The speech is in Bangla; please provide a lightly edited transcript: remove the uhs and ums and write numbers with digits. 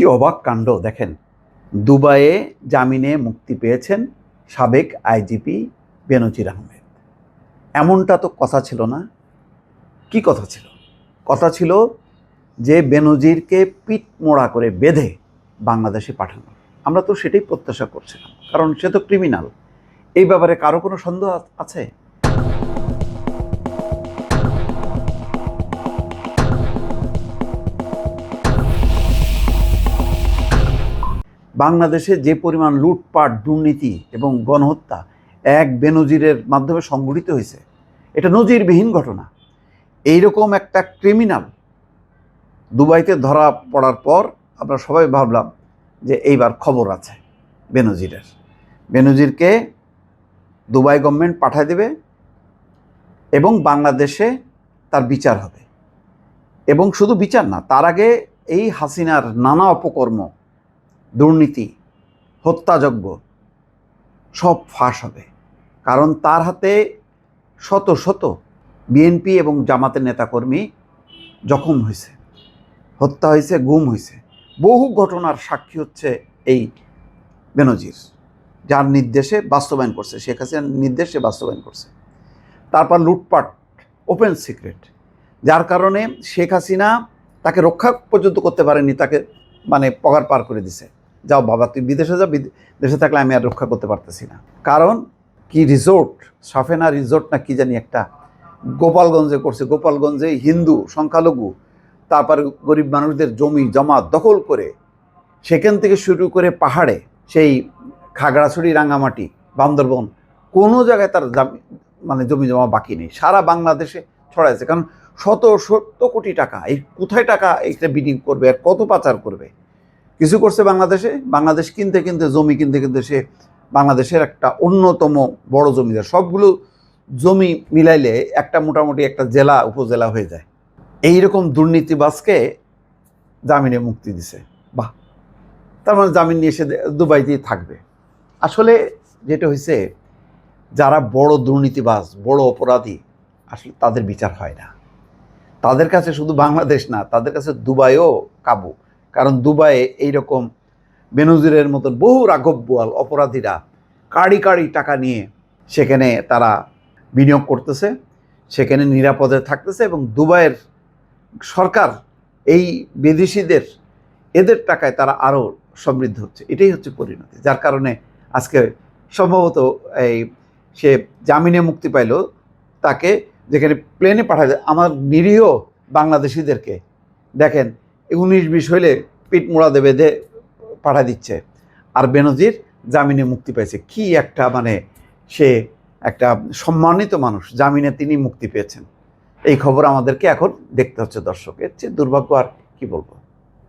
কি অবাক কাণ্ড দেখেন। দুবাইয়ে জামিনে মুক্তি পেয়েছেন সাবেক আইজিপি বেনজির আহমেদ। এমনটা তো কথা ছিল না। কি কথা ছিল? কথা ছিল যে বেনজিরকে পিঠ মোড়া করে বেঁধে বাংলাদেশে পাঠানো। আমরা তো সেটাই প্রত্যাশা করছিলাম, কারণ সে তো ক্রিমিনাল। এই ব্যাপারে কারো কোনো সন্দেহ আছে? বাংলাদেশে যে পরিমাণ লুটপাট, দুর্নীতি এবং গণহত্যা এক বেনজিরের মাধ্যমে সংঘটিত হয়েছে, এটা নজিরবিহীন ঘটনা। এইরকম একটা ক্রিমিনাল দুবাইতে ধরা পড়ার পর আমরা সবাই ভাবলাম যে এইবার খবর আছে বেনজিরের। বেনজিরকে দুবাই গভর্নমেন্ট পাঠিয়ে দেবে এবং বাংলাদেশে তার বিচার হবে। এবং শুধু বিচার না, তার আগে এই হাসিনার নানা অপকর্ম, দুর্নীতি, হত্যাযজ্ঞ সব ফাঁস হবে। কারণ তার হাতে শত শত বিএনপি এবং জামাতের নেতাকর্মী জখম হয়েছে, হত্যা হয়েছে, গুম হয়েছে। বহু ঘটনার সাক্ষী হচ্ছে এই বেনজির, যার নির্দেশে বাস্তবায়ন করছে, শেখ হাসিনার নির্দেশে বাস্তবায়ন করছে। তারপর লুটপাট, ওপেন সিক্রেট, যার কারণে শেখ হাসিনা তাকে রক্ষা পর্যন্ত করতে পারেনি, তাকে পগার পার করে দিছে, যাও বাবা তুই বিদেশে যা, দেশে থাকলে আমি আর রক্ষা করতে পারতেছি না। কারণ কি রিসোর্ট, সাফেনা রিসোর্ট না কি জানি একটা গোপালগঞ্জে করছে। গোপালগঞ্জে হিন্দু সংখ্যালঘু, তারপর গরিব মানুষদের জমি জমা দখল করে, সেখান থেকে শুরু করে পাহাড়ে, সেই খাগড়াছড়ি, রাঙামাটি, বান্দরবন, কোনো জায়গায় তার জমি জমা বাকি নেই। সারা বাংলাদেশে ছড়াইছে। কারণ শত শত কোটি টাকা, এই কোথায় টাকা এইটা বিনিয়োগ করবে আর কত পাচার করবে। কিছু করছে বাংলাদেশ কিনতে কিনতে, জমি কিনতে কিনতে সে বাংলাদেশের একটা অন্যতম বড় জমিদার। সবগুলো জমি মিলাইলে একটা মোটামুটি একটা জেলা, উপজেলা হয়ে যায়। এইরকম দুর্নীতিবাজকে জামিনে মুক্তি দিছে। বাহ! তার মানে জামিন নিয়ে এসে দুবাইতেই থাকবে। আসলে যেটা হয়েছে, যারা বড় দুর্নীতিবাজ, বড় অপরাধী, আসলে তাদের বিচার হয় না। তাদের কাছে শুধু বাংলাদেশ না, তাদের কাছে দুবাইও কাবু। কারণ দুবাইয়ে এইরকম বেনজিরের মতন বহু রাঘববোয়াল অপরাধীরা কাড়ি কাড়ি টাকা নিয়ে সেখানে তারা বিনিয়োগ করতেছে, সেখানে নিরাপদে থাকতেছে, এবং দুবাইয়ের সরকার এই বিদেশিদের, এদের টাকায় তারা আরও সমৃদ্ধ হচ্ছে। এটাই হচ্ছে পরিণতি, যার কারণে আজকে সম্ভবত সে জামিনে মুক্তি পাইল, তাকে যেখানে প্লেনে পাঠায়। আমার নিরীহ বাংলাদেশিদেরকে দেখেন 19-20 হইলে পিঠ মোড়া দেবে দে পাঠা দিচ্ছে, আর বেনজির জামিনে মুক্তি পাইছে। কি একটা সে একটা সম্মানিত মানুষ, জামিনে তিনি মুক্তি পেয়েছেন। এই খবর আমাদেরকে এখন দেখতে হচ্ছে দর্শক। এর চেয়ে দুর্ভাগ্য আর কি বলবো।